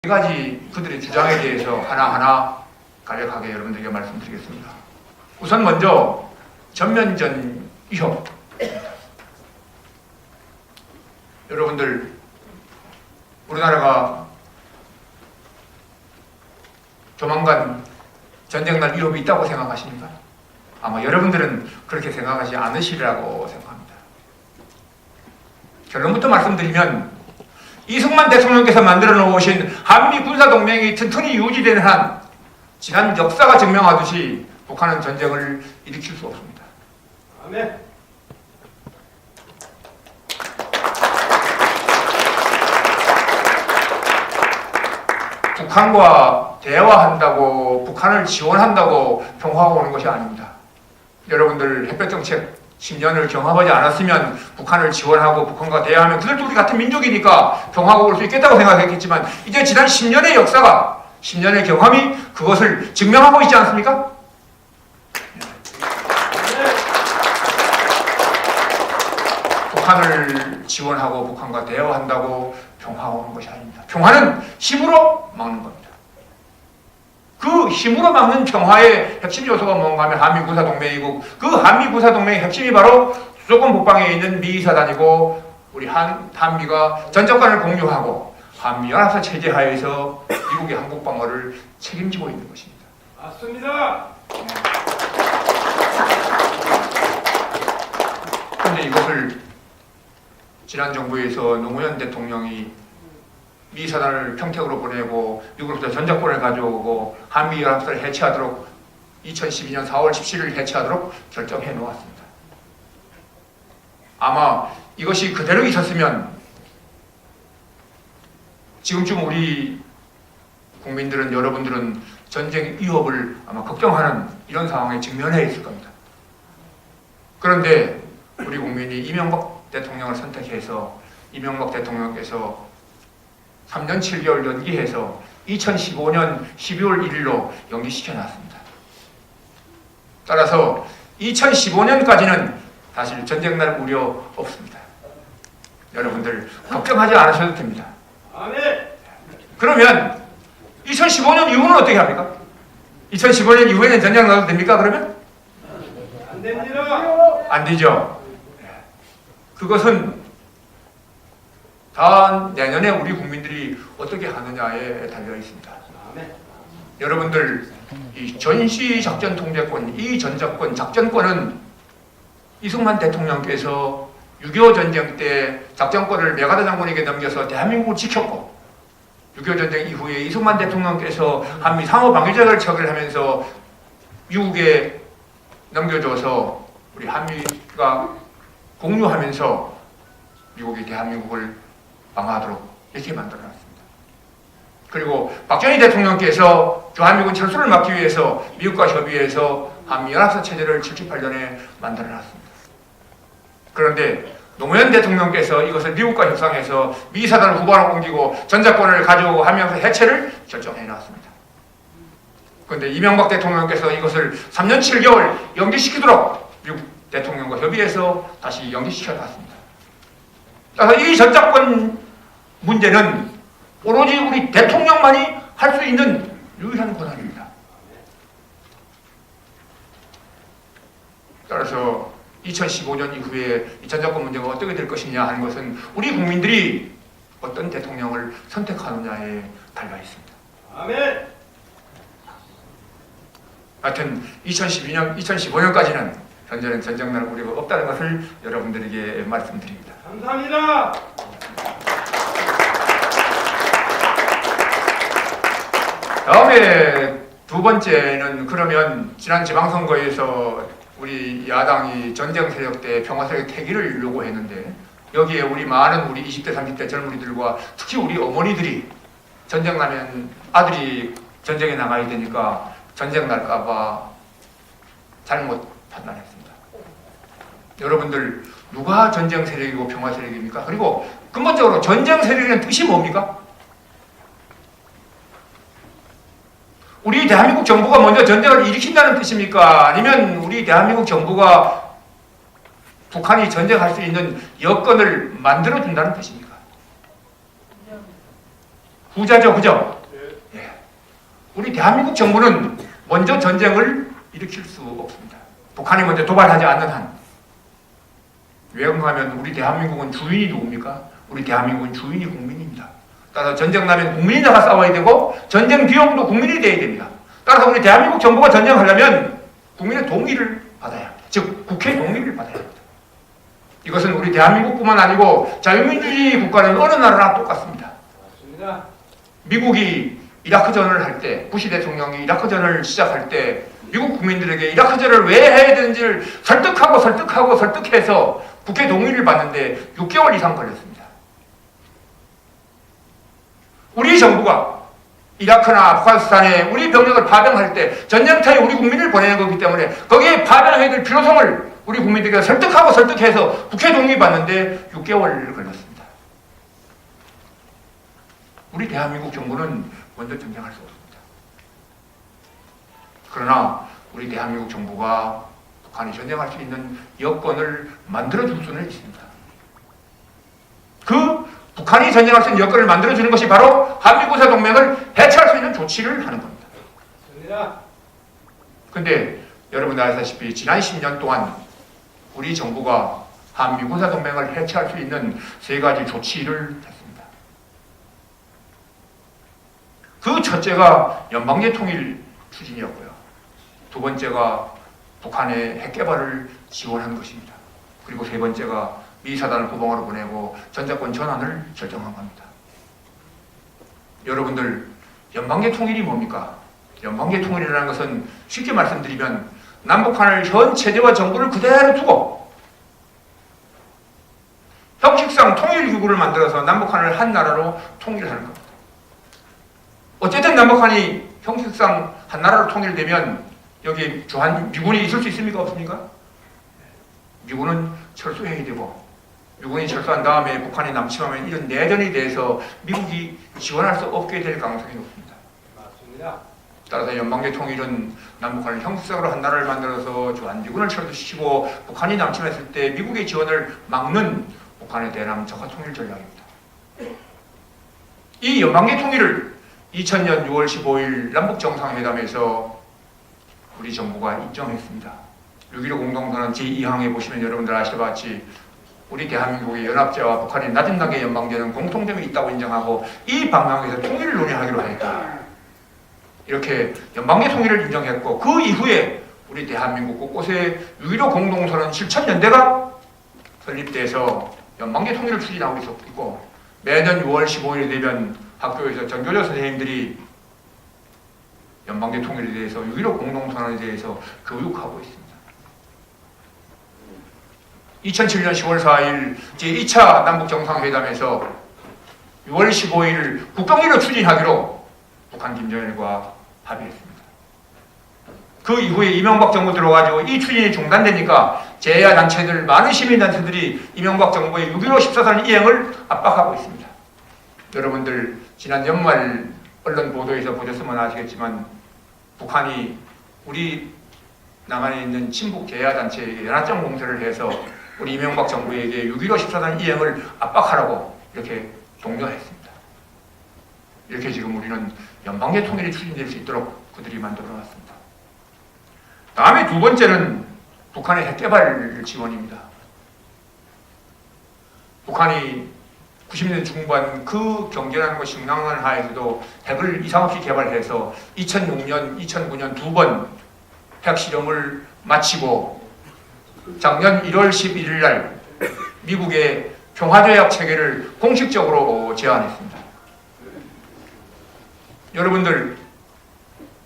세 가지 그들의 주장에 대해서 하나하나 간략하게 여러분들에게 말씀드리겠습니다. 우선 먼저 전면전 위협. 여러분들, 우리나라가 조만간 전쟁 날 위협이 있다고 생각하십니까? 아마 여러분들은 그렇게 생각하지 않으시리라고 생각합니다. 결론부터 말씀드리면 이승만 대통령께서 만들어 놓으신 한미 군사동맹이 튼튼히 유지되는 한 지난 역사가 증명하듯이 북한은 전쟁을 일으킬 수 없습니다. 아멘. 북한과 대화한다고, 북한을 지원한다고 평화가 오는 것이 아닙니다. 여러분들 햇볕정책 10년을 경험하지 않았으면 북한을 지원하고 북한과 대화하면 그들도 우리 같은 민족이니까 평화가 올 수 있겠다고 생각했겠지만 이제 지난 10년의 역사가, 10년의 경험이 그것을 증명하고 있지 않습니까? 북한을 지원하고 북한과 대화한다고 평화가 오는 것이 아닙니다. 평화는 힘으로 막는 겁니다. 그 힘으로 막는 평화의 핵심 요소가 뭔가 하면 한미군사동맹이고, 그 한미군사동맹의 핵심이 바로 수도권 북방에 있는 미사단이고, 우리 한미가 전적관을 공유하고 한미연합사 체제 하에서 미국의 한국 방어를 책임지고 있는 것입니다. 맞습니다. 그런데 이것을 지난 정부에서 노무현 대통령이 미사단을 평택으로 보내고 미국으로부터 전적권을 가져오고 한미연합사를 해체하도록 2012년 4월 17일 해체하도록 결정해 놓았습니다. 아마 이것이 그대로 있었으면 지금쯤 우리 국민들은, 여러분들은 전쟁 위협을 아마 걱정하는 이런 상황에 직면해 있을 겁니다. 그런데 우리 국민이 이명박 대통령을 선택해서 이명박 대통령께서 3년 7개월 연기해서 2015년 12월 1일로 연기시켜 놨습니다. 따라서 2015년까지는 사실 전쟁 날 우려 없습니다. 여러분들 걱정하지 않으셔도 됩니다. 아멘. 그러면 2015년 이후는 어떻게 합니까? 2015년 이후에는 전쟁 나도 됩니까? 그러면? 안 됩니다. 안 되죠. 그것은 다음 내년에 우리 국민들이 어떻게 하느냐에 달려 있습니다. 아멘. 여러분들, 이 전시작전 통제권, 이 전작권, 작전권은 이승만 대통령께서 6.25 전쟁 때 작전권을 메가더 장군에게 넘겨서 대한민국을 지켰고, 6.25 전쟁 이후에 이승만 대통령께서 한미 상호 방위제를 체결하면서 미국에 넘겨줘서 우리 한미가 공유하면서 미국이 대한민국을 방어하도록 이렇게 만들어놨습니다. 그리고 박정희 대통령께서 주한미군 철수를 막기 위해서 미국과 협의해서 한미연합사 체제를 78년에 만들어놨습니다. 그런데 노무현 대통령께서 이것을 미국과 협상해서 미사단을 후반으로 옮기고 전작권을 가져오고 하면서 해체를 결정해놨습니다. 그런데 이명박 대통령께서 이것을 3년 7개월 연기시키도록 미국 대통령과 협의해서 다시 연기시켜놨습니다. 따라서 이 전작권 문제는 오로지 우리 대통령만이 할 수 있는 유일한 권한입니다. 따라서 2015년 이후에 이 전작권 문제가 어떻게 될 것이냐 하는 것은 우리 국민들이 어떤 대통령을 선택하느냐에 달려 있습니다. 아멘. 하여튼 2015년까지는 현재는 전쟁 날 우려가 없다는 것을 여러분들에게 말씀드립니다. 감사합니다. 다음에 두 번째는, 그러면 지난 지방선거에서 우리 야당이 전쟁 세력 때 평화 세력 태기를 요구했는데, 여기에 우리 많은 우리 20대 30대 젊은이들과 특히 우리 어머니들이 전쟁 나면 아들이 전쟁에 나가야 되니까 전쟁 날까봐 잘못 판단했습니다. 여러분들, 누가 전쟁 세력이고 평화 세력입니까? 그리고 근본적으로 전쟁 세력이라는 뜻이 뭡니까? 우리 대한민국 정부가 먼저 전쟁을 일으킨다는 뜻입니까? 아니면 우리 대한민국 정부가 북한이 전쟁할 수 있는 여건을 만들어준다는 뜻입니까? 부자죠, 그죠? 예. 우리 대한민국 정부는 먼저 전쟁을 일으킬 수 없습니다. 북한이 먼저 도발하지 않는 한. 왜 그런가 하면 우리 대한민국은 주인이 누굽니까? 우리 대한민국은 주인이 국민입니다. 따라서 전쟁 나면 국민이 나가 싸워야 되고 전쟁 비용도 국민이 내야 됩니다. 따라서 우리 대한민국 정부가 전쟁하려면 국민의 동의를 받아야 합니다. 즉 국회 동의를 받아야 합니다. 이것은 우리 대한민국뿐만 아니고 자유민주주의 국가는 어느 나라나 똑같습니다. 맞습니다. 미국이 이라크전을 할 때, 부시 대통령이 이라크전을 시작할 때 미국 국민들에게 이라크전을 왜 해야 되는지를 설득해서 국회 동의를 받는데 6개월 이상 걸렸습니다. 우리 정부가 이라크나 아프가니스탄에 우리 병력을 파병할 때 전쟁터에 우리 국민을 보내는 거기 때문에 거기에 파병해야 될 필요성을 우리 국민들에게 설득해서 국회 동의 받는데 6개월 걸렸습니다. 우리 대한민국 정부는 먼저 전쟁할 수 없습니다. 그러나 우리 대한민국 정부가 북한이 전쟁할 수 있는 여건을 만들어줄 수는 있습니다. 그 북한이 전쟁할 수 있는 여건을 만들어주는 것이 바로 한미군사 동맹을 해체할 수 있는 조치를 하는 겁니다. 맞습니다. 그런데 여러분 아시다시피 지난 10년 동안 우리 정부가 한미군사 동맹을 해체할 수 있는 3가지 조치를 했습니다. 그 첫째가 연방제 통일 추진이었고요. 2번째가 북한의 핵 개발을 지원한 것입니다. 그리고 3번째가 미 사단을 구봉하러 보내고 전자권 전환을 결정한 겁니다. 여러분들 연방제 통일이 뭡니까? 연방제 통일이라는 것은 쉽게 말씀드리면 남북한을 현 체제와 정부를 그대로 두고 형식상 통일기구를 만들어서 남북한을 한 나라로 통일하는 겁니다. 어쨌든 남북한이 형식상 한 나라로 통일되면 여기 주한 미군이 있을 수 있습니까? 없습니까? 미군은 철수해야 되고 미군이 철수한 다음에 북한이 남침하면 이런 내전에 대해서 미국이 지원할 수 없게 될 가능성이 높습니다. 맞습니다. 따라서 연방제 통일은 남북한을 형식적으로 한 나라를 만들어서 주한미군을 철수시키고 북한이 남침했을 때 미국의 지원을 막는 북한의 대남 적화 통일 전략입니다. 이 연방제 통일을 2000년 6월 15일 남북정상회담에서 우리 정부가 인정했습니다. 6.15 공동선언 제2항에 보시면 여러분들 아시다시피 우리 대한민국의 연합제와 북한의 낮은 단계 연방제는 공통점이 있다고 인정하고 이 방향에서 통일을 논의하기로 하였다. 이렇게 연방제 통일을 인정했고 그 이후에 우리 대한민국 곳곳에 6.15 공동선언 실천연대가 설립돼서 연방제 통일을 추진하고 있었고 매년 6월 15일 되면 학교에서 전교조 선생님들이 연방제 통일에 대해서 6.15 공동선언에 대해서 교육하고 있습니다. 2007년 10월 4일 제2차 남북정상회담에서 6월 15일 국경일을 추진하기로 북한 김정일과 합의했습니다. 그 이후에 이명박 정부 들어가지고 이 추진이 중단되니까 제야단체들, 많은 시민단체들이 이명박 정부의 6.15 14선 이행을 압박하고 있습니다. 여러분들 지난 연말 언론 보도에서 보셨으면 아시겠지만 북한이 우리 남한에 있는 친북 제야단체에게 연합장 공세를 해서 우리 이명박 정부에게 6.15 14선 이행을 압박하라고 이렇게 독려했습니다. 이렇게 지금 우리는 연방제 통일이 추진될 수 있도록 그들이 만들어놨습니다. 다음에 2번째는 북한의 핵개발 지원입니다. 북한이 90년 중반 그 경제라는 것이 흉랑한 하에서도 핵을 이상 없이 개발해서 2006년, 2009년 2번 핵실험을 마치고 작년 1월 11일 날 미국의 평화조약 체계를 공식적으로 제안했습니다. 여러분들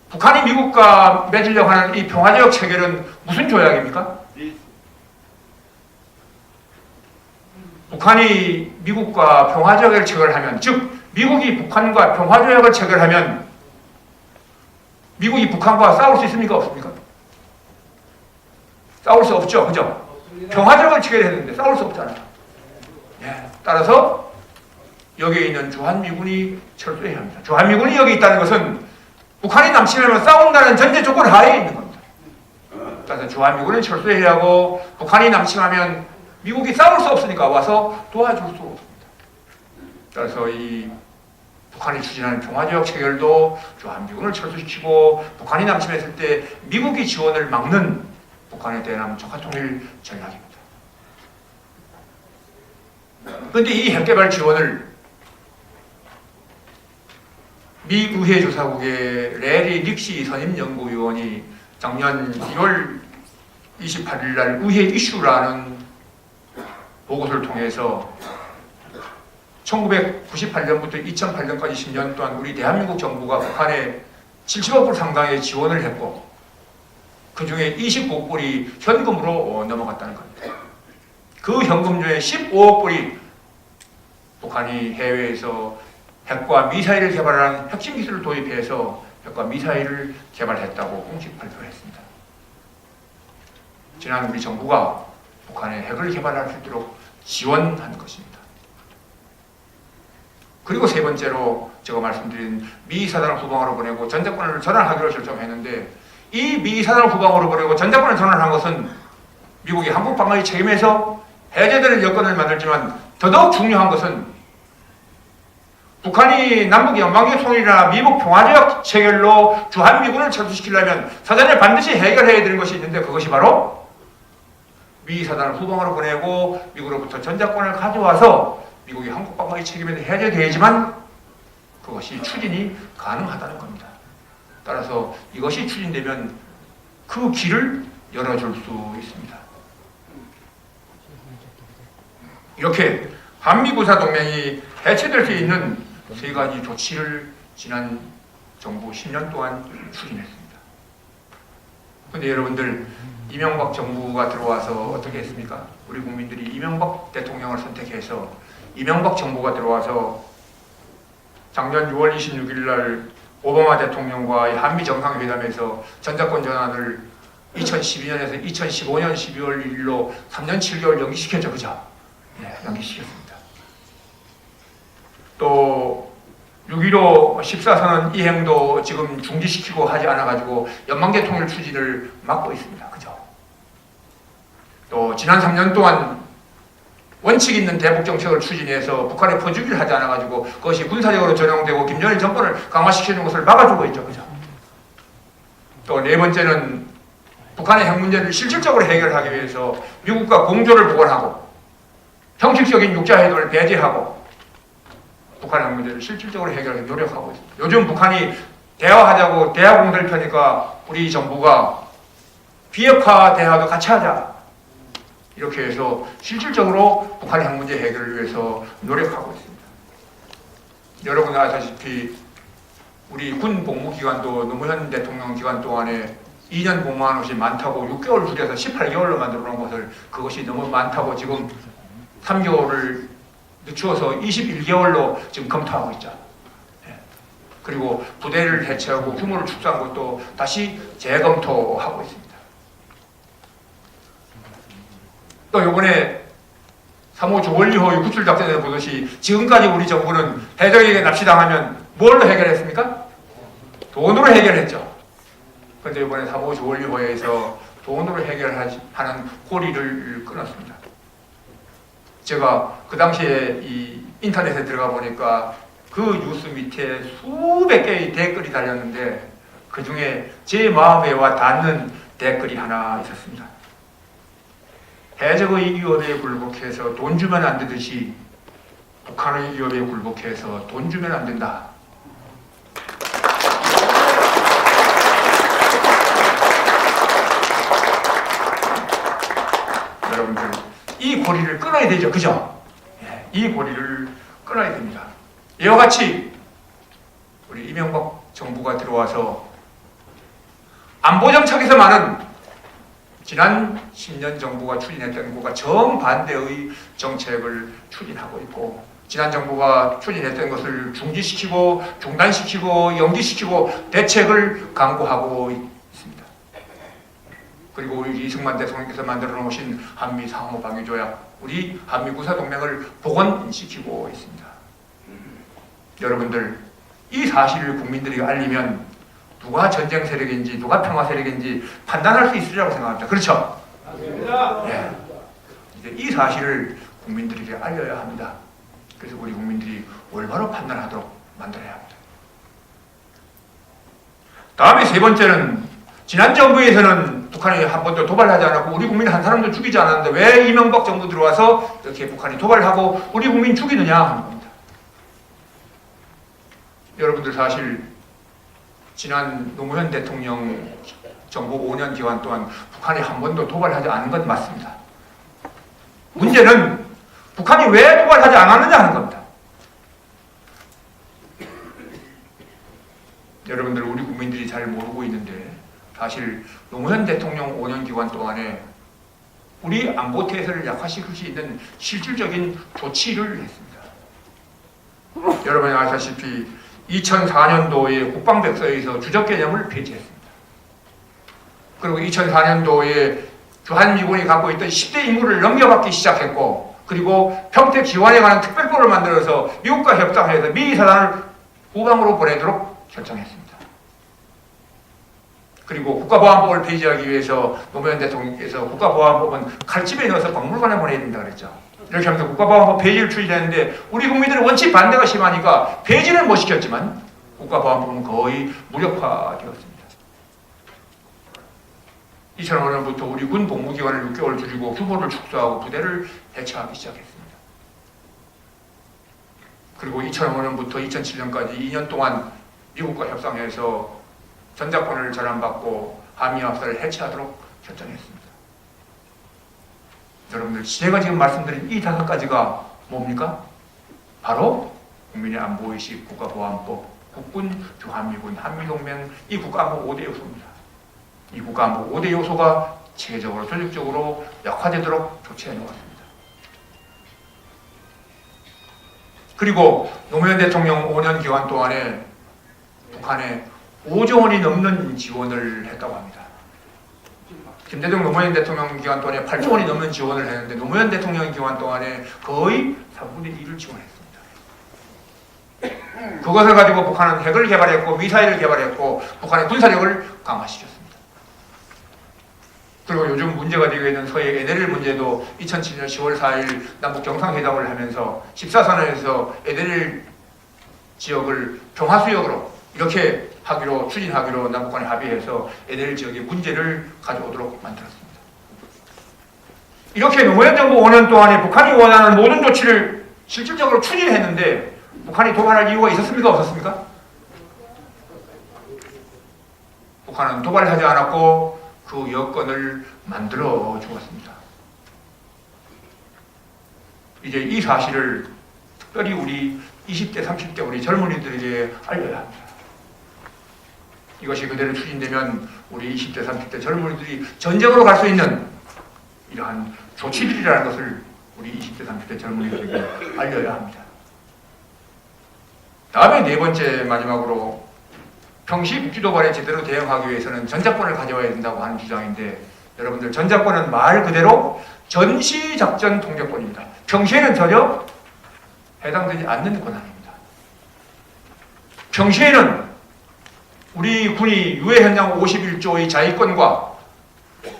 북한이 미국과 맺으려고 하는 이 평화조약 체계는 무슨 조약입니까? 북한이 미국과 평화조약을 체결하면, 즉 미국이 북한과 평화조약을 체결하면 미국이 북한과 싸울 수 있습니까? 없습니까? 싸울 수 없죠, 그죠? 없습니다. 평화조약을 체결했는데 싸울 수 없잖아요. 예, 따라서 여기에 있는 주한미군이 철수해야 합니다. 주한미군이 여기 있다는 것은 북한이 남침하면 싸운다는 전제 조건 하에 있는 겁니다. 따라서 주한미군은 철수해야 하고 북한이 남침하면 미국이 싸울 수 없으니까 와서 도와줄 수 없습니다. 따라서 이 북한이 추진하는 평화지역 체결도 주한미군을 철수시키고 북한이 남침했을 때 미국이 지원을 막는 북한의 대남 적화통일 전략입니다. 그런데 이 핵개발 지원을 미 의회 조사국의 레리 릭시 선임연구위원이 작년 1월 28일 날 의회 이슈라는 보고서를 통해서 1998년부터 2008년까지 10년 동안 우리 대한민국 정부가 북한에 70억 불 상당의 지원을 했고 그 중에 29억 불이 현금으로 넘어갔다는 겁니다. 그 현금 중에 15억 불이 북한이 해외에서 핵과 미사일을 개발하는 핵심 기술을 도입해서 핵과 미사일을 개발했다고 공식 발표했습니다. 지난 우리 정부가 북한에 핵을 개발할 수 있도록 지원한 것입니다. 그리고 세 번째로 제가 말씀드린 미 사단을 후방으로 보내고 전작권을 전환하기로 결정했는데 이 미 사단을 후방으로 보내고 전작권을 전환한 것은 미국이 한국 방어의 책임에서 해제되는 여건을 만들지만 더더욱 중요한 것은 북한이 남북 연방의 통일이나 미국 평화지역 체결로 주한미군을 철수시키려면 사전에 반드시 해결해야 되는 것이 있는데 그것이 바로 미 사단을 후방으로 보내고 미국으로부터 전작권을 가져와서 미국이 한국 방어의 책임에서 해제되지만 그것이 추진이 가능하다는 겁니다. 따라서 이것이 추진되면 그 길을 열어줄 수 있습니다. 이렇게 한미구사 동맹이 해체될 수 있는 세 가지 조치를 지난 정부 10년 동안 추진했습니다. 그런데 여러분들 이명박 정부가 들어와서 어떻게 했습니까? 우리 국민들이 이명박 대통령을 선택해서 이명박 정부가 들어와서 작년 6월 26일 날 오바마 대통령과의 한미 정상회담에서 전작권 전환을 2012년에서 2015년 12월 1일로 3년 7개월 연기시켰죠. 그죠? 네, 연기시켰습니다. 또 6.15 14선언 이행도 지금 중지시키고 하지 않아가지고 연방제 통일 추진을 막고 있습니다. 그죠? 또 지난 3년 동안 원칙 있는 대북 정책을 추진해서 북한에 퍼주기를 하지 않아가지고 그것이 군사력으로 전용되고 김정일 정권을 강화시키는 것을 막아주고 있죠. 그죠? 또 네 번째는 북한의 핵 문제를 실질적으로 해결하기 위해서 미국과 공조를 복원하고 형식적인 육자회담을 배제하고 북한의 핵 문제를 실질적으로 해결하기 노력하고 있습니다. 요즘 북한이 대화하자고 대화 공세를 펴니까 우리 정부가 비핵화 대화도 같이 하자. 이렇게 해서 실질적으로 북한의 핵 문제 해결을 위해서 노력하고 있습니다. 여러분 아시다시피 우리 군 복무기간도 노무현 대통령 기간 동안에 2년 복무하는 것이 많다고 6개월 줄여서 18개월로 만들어 놓은 것을 그것이 너무 많다고 지금 3개월을 늦추어서 21개월로 지금 검토하고 있죠. 그리고 부대를 해체하고 규모를 축소한 것도 다시 재검토하고 있습니다. 또 이번에 3호 주원리호 구출작전에서 보듯이 지금까지 우리 정부는 해적에게 납치당하면 뭘로 해결했습니까? 돈으로 해결했죠. 그런데 이번에 3호 주원리호에서 돈으로 해결하는 고리를 끊었습니다. 제가 그 당시에 이 인터넷에 들어가 보니까 그 뉴스 밑에 수백 개의 댓글이 달렸는데 그 중에 제 마음에 와 닿는 댓글이 하나 있었습니다. 해적의 위협에 굴복해서 돈 주면 안 되듯이 북한의 위협에 굴복해서 돈 주면 안 된다. 여러분들 이 고리를 끊어야 되죠. 그죠? 이 고리를 끊어야 됩니다. 이와 같이 우리 이명박 정부가 들어와서 안보정책에서만은 지난 10년 정부가 추진했던 것과 정반대의 정책을 추진하고 있고 지난 정부가 추진했던 것을 중지시키고 중단시키고 연기시키고 대책을 강구하고 있습니다. 그리고 우리 이승만 대통령께서 만들어 놓으신 한미 상호방위조약, 우리 한미 구사동맹을 복원시키고 있습니다. 여러분들 이 사실을 국민들에게 알리면 누가 전쟁 세력인지 누가 평화 세력인지 판단할 수 있으리라고 생각합니다. 그렇죠? 맞습니다. 네. 이제 이 사실을 국민들에게 알려야 합니다. 그래서 우리 국민들이 올바로 판단하도록 만들어야 합니다. 다음에 세 번째는 지난 정부에서는 북한이 한 번도 도발하지 않았고 우리 국민 한 사람도 죽이지 않았는데 왜 이명박 정부 들어와서 이렇게 북한이 도발하고 우리 국민 죽이느냐 하는 겁니다. 여러분들 사실 지난 노무현 대통령 정부 5년 기간 동안 북한이 한 번도 도발하지 않은 건 맞습니다. 문제는 북한이 왜 도발하지 않았느냐 하는 겁니다. 여러분들 우리 국민들이 잘 모르고 있는데 사실 노무현 대통령 5년 기간 동안에 우리 안보 태세를 약화시킬 수 있는 실질적인 조치를 했습니다. 여러분이 아시다시피 2004년도에 국방백서에서 주적 개념을 폐지했습니다. 그리고 2004년도에 주한미군이 갖고 있던 10대 임무를 넘겨받기 시작했고 그리고 평택 지원에 관한 특별법을 만들어서 미국과 협상해서 미 사단을 후방으로 보내도록 결정했습니다. 그리고 국가보안법을 폐지하기 위해서 노무현 대통령께서 국가보안법은 칼집에 넣어서 박물관에 보내야 된다 그랬죠. 이렇게 하면서 국가보안법 폐지를 추진했는데 우리 국민들은 원칙 반대가 심하니까 폐지는 못 시켰지만 국가보안법은 거의 무력화되었습니다. 2005년부터 우리 군 복무기간을 6개월 줄이고 규모를 축소하고 부대를 해체하기 시작했습니다. 그리고 2005년부터 2007년까지 2년 동안 미국과 협상해서 전작권을 전환받고 한미합사를 해체하도록 결정했습니다. 여러분들 제가 지금 말씀드린 이 5가지가 뭡니까? 바로 국민의 안보의식, 국가보안법, 국군, 주한미군, 한미동맹 이 국가안보 5대 요소입니다. 이 국가안보 5대 요소가 체계적으로 조직적으로 약화되도록 조치해 놓았습니다. 그리고 노무현 대통령 5년 기간 동안에 북한에 5조 원이 넘는 지원을 했다고 합니다. 김대중 노무현 대통령 기간 동안에 8조 원이 넘는 지원을 했는데 노무현 대통령 기간 동안에 거의 3분의 1을 지원했습니다. 그것을 가지고 북한은 핵을 개발했고 미사일을 개발했고 북한의 군사력을 강화시켰습니다. 그리고 요즘 문제가 되고 있는 서해 NLL 문제도 2007년 10월 4일 남북 정상회담을 하면서 14선에서 NLL 지역을 평화수역으로 이렇게 추진하기로 남북한이 합의해서 NLL 지역의 문제를 가져오도록 만들었습니다. 이렇게 노무현 정부 5년 동안에 북한이 원하는 모든 조치를 실질적으로 추진했는데 북한이 도발할 이유가 있었습니까? 없었습니까? 북한은 도발하지 않았고 그 여건을 만들어 주었습니다. 이제 이 사실을 특별히 우리 20대, 30대 우리 젊은이들에게 알려야 합니다. 이것이 그대로 추진되면 우리 20대, 30대 젊은이들이 전쟁으로 갈 수 있는 이러한 조치들이라는 것을 우리 20대, 30대 젊은이들에게 알려야 합니다. 다음에 네 번째 마지막으로 평시 국지도발에 제대로 대응하기 위해서는 전작권을 가져와야 된다고 하는 주장인데 여러분들 전작권은 말 그대로 전시작전 통제권입니다. 평시에는 전혀 해당되지 않는 권한입니다. 평시에는 우리 군이 유해 현장 51조의 자위권과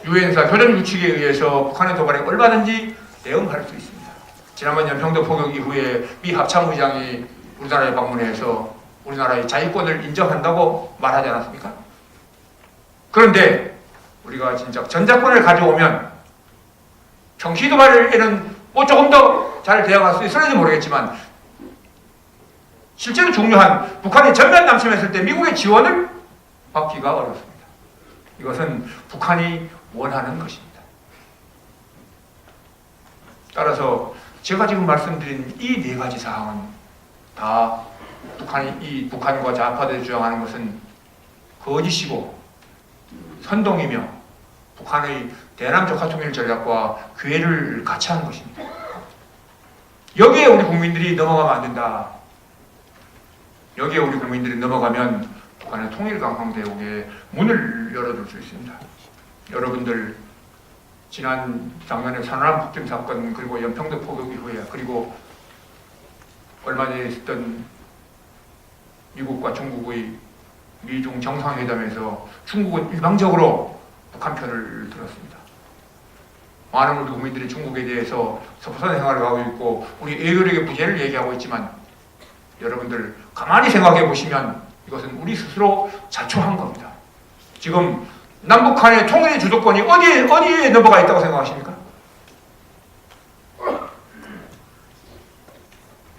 유엔사 교전 규칙에 의해서 북한의 도발에 얼마든지 대응할 수 있습니다. 지난번 연평도 포격 이후에 미 합참의장이 우리나라에 방문해서 우리나라의 자위권을 인정한다고 말하지 않았습니까? 그런데 우리가 진짜 전작권을 가져오면 평시 도발에는 조금 더 잘 대응할 수 있을지 모르겠지만 실제로 중요한 북한이 전면 남침했을 때 미국의 지원을 받기가 어렵습니다. 이것은 북한이 원하는 것입니다. 따라서 제가 지금 말씀드린 이 4가지 사항은 다 북한과 좌파들이 주장하는 것은 거짓이고 선동이며 북한의 대남 적화통일 전략과 괴를 같이 하는 것입니다. 여기에 우리 국민들이 넘어가면 안 된다. 여기에 우리 국민들이 넘어가면 북한의 통일 강황대국에 문을 열어줄 수 있습니다. 여러분들 작년에 산호람 폭등 사건 그리고 연평도 포격 이후에 그리고 얼마 전에 있었던 미국과 중국의 미중 정상회담에서 중국은 일방적으로 북한 편을 들었습니다. 많은 우리 국민들이 중국에 대해서 섭섭한 생활을 하고 있고 우리 애국의 부재를 얘기하고 있지만 여러분들 가만히 생각해 보시면 이것은 우리 스스로 자초한 겁니다. 지금 남북한의 통일 주도권이 어디에 넘어가 있다고 생각하십니까?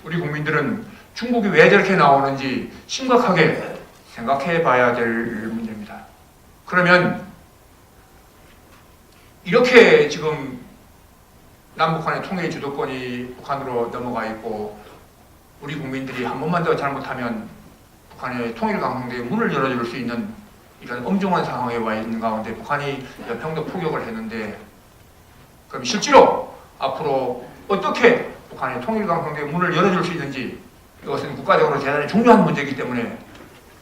우리 국민들은 중국이 왜 저렇게 나오는지 심각하게 생각해 봐야 될 문제입니다. 그러면 이렇게 지금 남북한의 통일 주도권이 북한으로 넘어가 있고 우리 국민들이 한 번만 더 잘못하면 북한의 통일 가능성에 문을 열어줄 수 있는 이런 엄중한 상황에 와 있는 가운데 북한이 평도 포격을 했는데 그럼 실제로 앞으로 어떻게 북한의 통일 가능성에 문을 열어줄 수 있는지 이것은 국가적으로 대단히 중요한 문제이기 때문에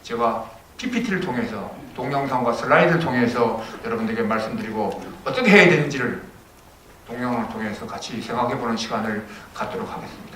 제가 PPT를 통해서 동영상과 슬라이드를 통해서 여러분들에게 말씀드리고 어떻게 해야 되는지를 동영상을 통해서 같이 생각해보는 시간을 갖도록 하겠습니다.